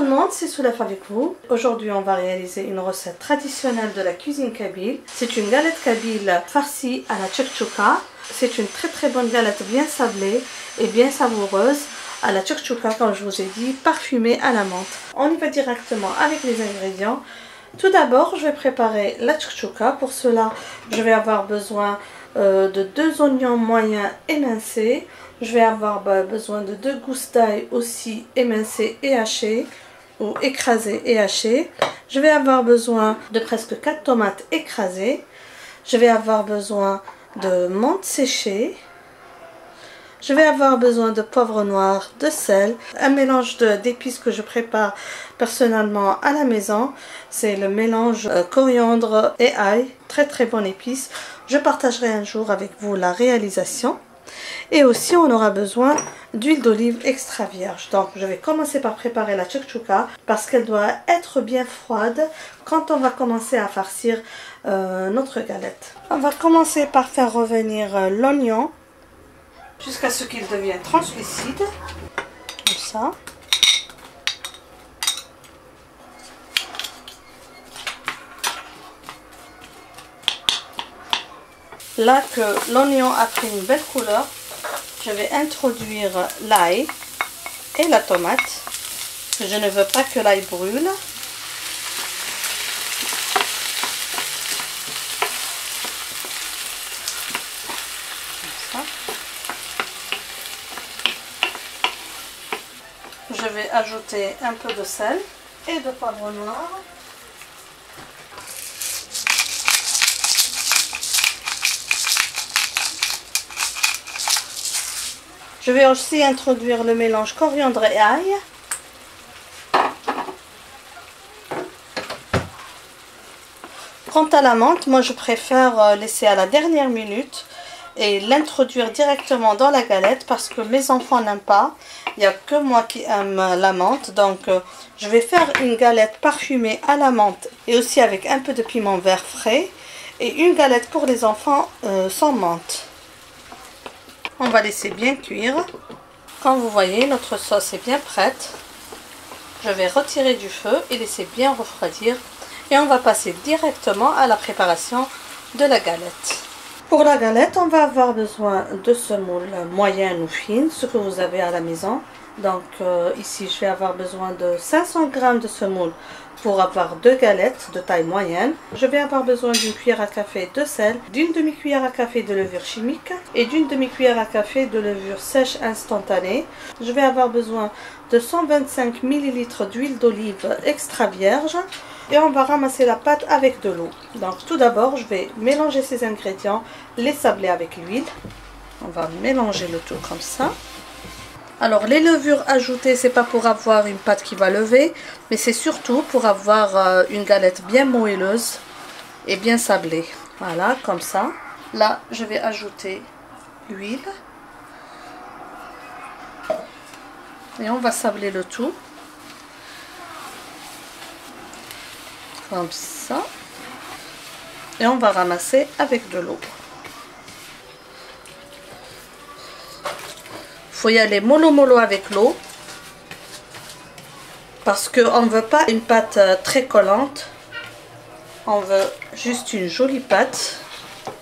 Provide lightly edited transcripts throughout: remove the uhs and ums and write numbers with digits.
le monde, c'est Soulaf avec vous. Aujourd'hui, on va réaliser une recette traditionnelle de la cuisine kabyle. C'est une galette kabyle farcie à la tchouktchouka. C'est une très bonne galette bien sablée et bien savoureuse à la tchouktchouka, comme je vous ai dit, parfumée à la menthe. On y va directement avec les ingrédients. Tout d'abord, je vais préparer la tchouktchouka. Pour cela, je vais avoir besoin de 2 oignons moyens émincés. Je vais avoir besoin de 2 gousses d'ail aussi émincées et hachées ou écrasées et hachées. Je vais avoir besoin de presque 4 tomates écrasées. Je vais avoir besoin de menthe séchée. Je vais avoir besoin de poivre noir, de sel, un mélange d'épices que je prépare personnellement à la maison. C'est le mélange coriandre et ail, très bonne épice. Je partagerai un jour avec vous la réalisation. Et aussi on aura besoin d'huile d'olive extra vierge. Donc je vais commencer par préparer la tchouktchouka parce qu'elle doit être bien froide quand on va commencer à farcir notre galette. On va commencer par faire revenir l'oignon jusqu'à ce qu'il devienne translucide, comme ça. Là que l'oignon a pris une belle couleur, je vais introduire l'ail et la tomate. Je ne veux pas que l'ail brûle. Comme ça. Je vais ajouter un peu de sel et de poivre noir. Je vais aussi introduire le mélange coriandre et ail. Quant à la menthe, moi je préfère laisser à la dernière minute et l'introduire directement dans la galette parce que mes enfants n'aiment pas. Il n'y a que moi qui aime la menthe. Donc je vais faire une galette parfumée à la menthe et aussi avec un peu de piment vert frais. Et une galette pour les enfants sans menthe. On va laisser bien cuire. Quand vous voyez, notre sauce est bien prête. Je vais retirer du feu et laisser bien refroidir. Et on va passer directement à la préparation de la galette. Pour la galette, on va avoir besoin de semoule moyenne ou fine, ce que vous avez à la maison. Donc ici, je vais avoir besoin de 500 g de semoule pour avoir 2 galettes de taille moyenne. Je vais avoir besoin d'une cuillère à café de sel, d'une demi-cuillère à café de levure chimique et d'une demi-cuillère à café de levure sèche instantanée. Je vais avoir besoin de 125 ml d'huile d'olive extra vierge et on va ramasser la pâte avec de l'eau. Donc tout d'abord, je vais mélanger ces ingrédients, les sabler avec l'huile. On va mélanger le tout comme ça. Alors les levures ajoutées, c'est pas pour avoir une pâte qui va lever, mais c'est surtout pour avoir une galette bien moelleuse et bien sablée. Voilà, comme ça. Là, je vais ajouter l'huile. Et on va sabler le tout. Comme ça. Et on va ramasser avec de l'eau. Il faut y aller mollo avec l'eau parce qu'on ne veut pas une pâte très collante, on veut juste une jolie pâte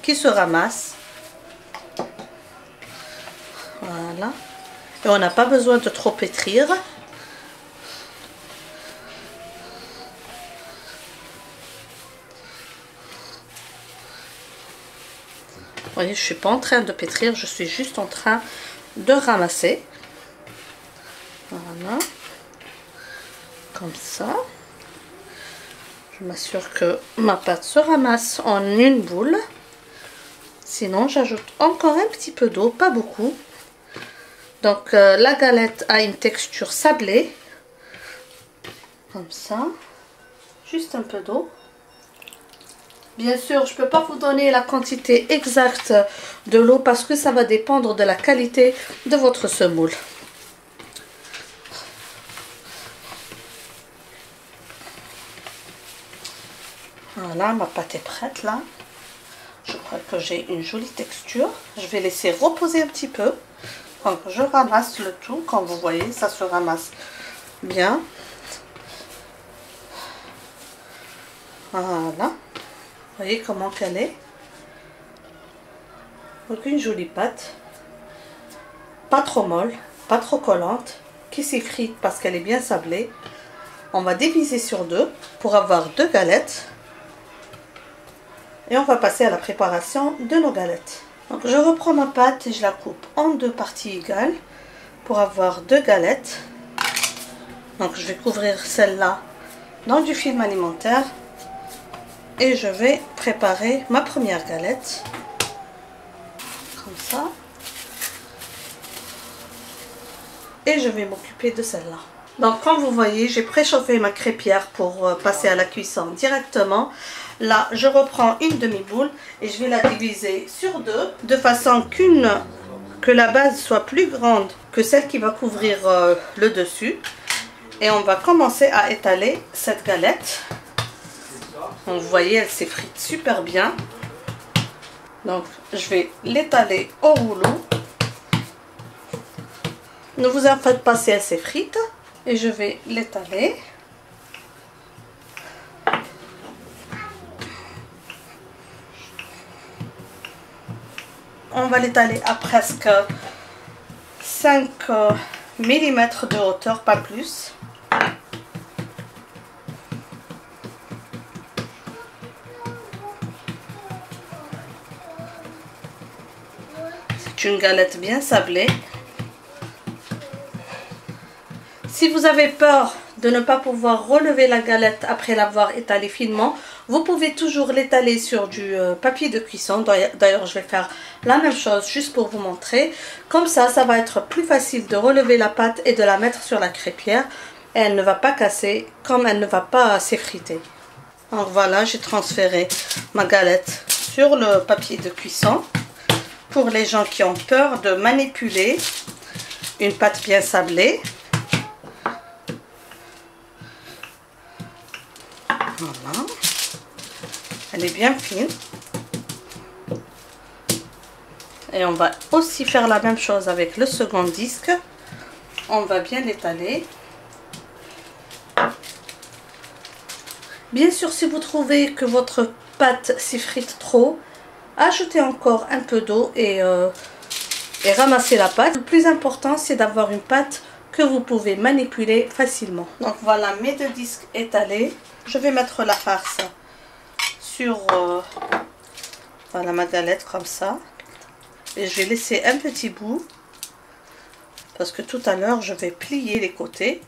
qui se ramasse. Voilà, et on n'a pas besoin de trop pétrir. Vous voyez, je ne suis pas en train de pétrir, je suis juste en train de ramasser. Voilà, comme ça. Je m'assure que ma pâte se ramasse en une boule. Sinon, j'ajoute encore un petit peu d'eau, pas beaucoup. Donc la galette a une texture sablée. Comme ça. Juste un peu d'eau. Bien sûr, je ne peux pas vous donner la quantité exacte de l'eau parce que ça va dépendre de la qualité de votre semoule. Voilà, ma pâte est prête là. Je crois que j'ai une jolie texture. Je vais laisser reposer un petit peu. Donc je ramasse le tout. Comme vous voyez, ça se ramasse bien. Voilà. Vous voyez comment qu'elle est. Donc une jolie pâte. Pas trop molle, pas trop collante. Qui s'effrite parce qu'elle est bien sablée. On va diviser sur deux pour avoir deux galettes. Et on va passer à la préparation de nos galettes. Donc je reprends ma pâte et je la coupe en deux parties égales pour avoir deux galettes. Donc je vais couvrir celle-là dans du film alimentaire et je vais préparer ma première galette comme ça. Et je vais m'occuper de celle-là. Donc comme vous voyez, j'ai préchauffé ma crêpière pour passer à la cuisson directement. Là, je reprends une demi-boule et je vais la diviser sur deux de façon que la base soit plus grande que celle qui va couvrir le dessus. Et on va commencer à étaler cette galette. Donc, vous voyez, elle s'effrite super bien. Donc, je vais l'étaler au rouleau. Ne vous en faites pas si elle s'effrite. Et je vais l'étaler. On va l'étaler à presque 5 mm de hauteur, pas plus. C'est une galette bien sablée. Si vous avez peur de ne pas pouvoir relever la galette après l'avoir étalée finement, vous pouvez toujours l'étaler sur du papier de cuisson. D'ailleurs, je vais faire la même chose juste pour vous montrer. Comme ça, ça va être plus facile de relever la pâte et de la mettre sur la crêpière. Et elle ne va pas casser comme elle ne va pas s'effriter. Alors voilà, j'ai transféré ma galette sur le papier de cuisson. Pour les gens qui ont peur de manipuler une pâte bien sablée. Voilà. Elle est bien fine. Et on va aussi faire la même chose avec le second disque. On va bien l'étaler. Bien sûr, si vous trouvez que votre pâte s'effrite trop, ajoutez encore un peu d'eau et ramassez la pâte. Le plus important, c'est d'avoir une pâte que vous pouvez manipuler facilement. Donc voilà mes deux disques étalés. Je vais mettre la farce sur voilà, ma galette comme ça. Et je vais laisser un petit bout parce que tout à l'heure je vais plier les côtés.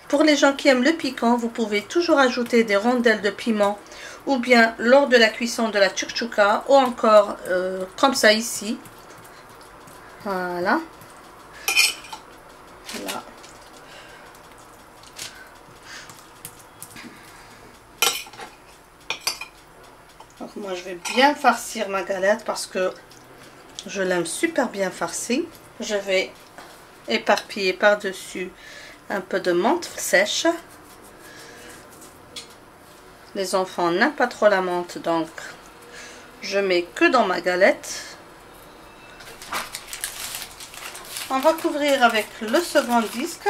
Pour les gens qui aiment le piquant, vous pouvez toujours ajouter des rondelles de piment ou bien lors de la cuisson de la chouchouka ou encore comme ça ici. Voilà. Là. Donc moi je vais bien farcir ma galette parce que je l'aime super bien farcie. Je vais éparpiller par-dessus un peu de menthe sèche. Les enfants n'aiment pas trop la menthe, donc je mets que dans ma galette. On va couvrir avec le second disque.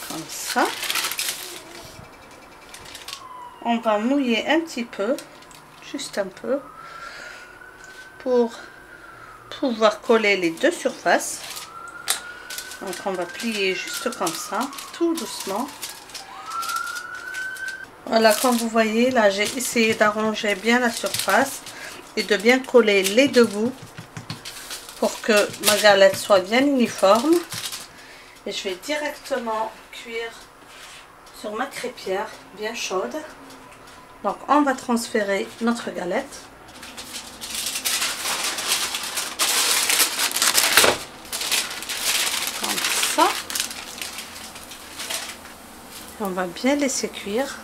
Comme ça. On va mouiller un petit peu, juste un peu, pour pouvoir coller les deux surfaces. Donc on va plier juste comme ça, tout doucement. Voilà, comme vous voyez, là j'ai essayé d'arranger bien la surface et de bien coller les deux bouts pour que ma galette soit bien uniforme. Et je vais directement cuire sur ma crêpière bien chaude. Donc on va transférer notre galette. Comme ça. Et on va bien laisser cuire.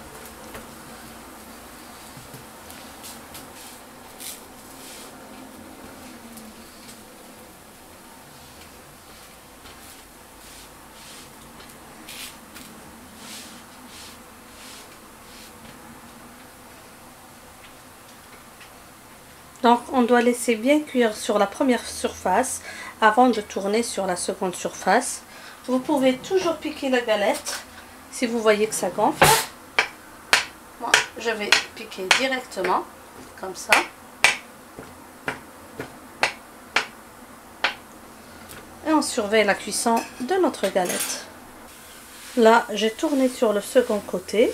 Donc on doit laisser bien cuire sur la première surface avant de tourner sur la seconde surface. Vous pouvez toujours piquer la galette si vous voyez que ça gonfle. Moi, je vais piquer directement, comme ça. Et on surveille la cuisson de notre galette. Là, j'ai tourné sur le second côté.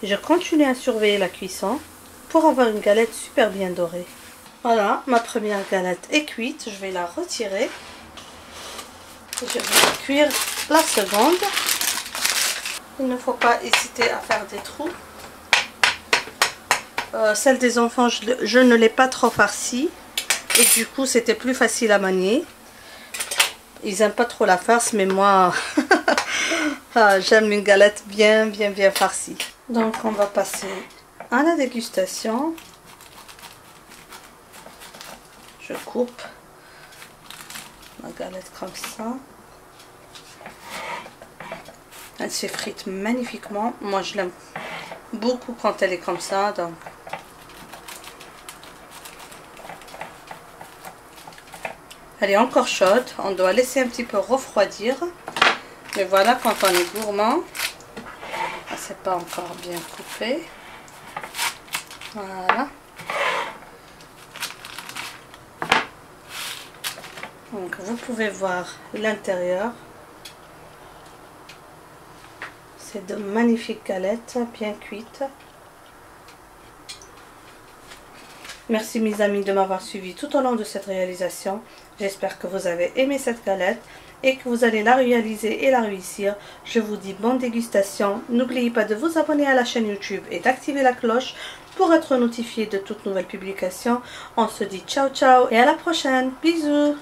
Je continue à surveiller la cuisson pour avoir une galette super bien dorée. Voilà, ma première galette est cuite. Je vais la retirer. Je vais cuire la seconde. Il ne faut pas hésiter à faire des trous. Celle des enfants, je ne l'ai pas trop farcie. Et du coup, c'était plus facile à manier. Ils n'aiment pas trop la farce, mais moi, j'aime une galette bien farcie. Donc, on va passer à la dégustation. Je coupe ma galette comme ça. Elle s'effrite magnifiquement. Moi, je l'aime beaucoup quand elle est comme ça. Donc, elle est encore chaude. On doit laisser un petit peu refroidir. Mais voilà, quand on est gourmand, c'est pas encore bien coupé. Voilà. Donc, vous pouvez voir l'intérieur. C'est de magnifiques galettes bien cuites. Merci mes amis de m'avoir suivi tout au long de cette réalisation. J'espère que vous avez aimé cette galette et que vous allez la réaliser et la réussir. Je vous dis bonne dégustation. N'oubliez pas de vous abonner à la chaîne YouTube et d'activer la cloche pour être notifié de toutes nouvelles publications. On se dit ciao ciao et à la prochaine. Bisous.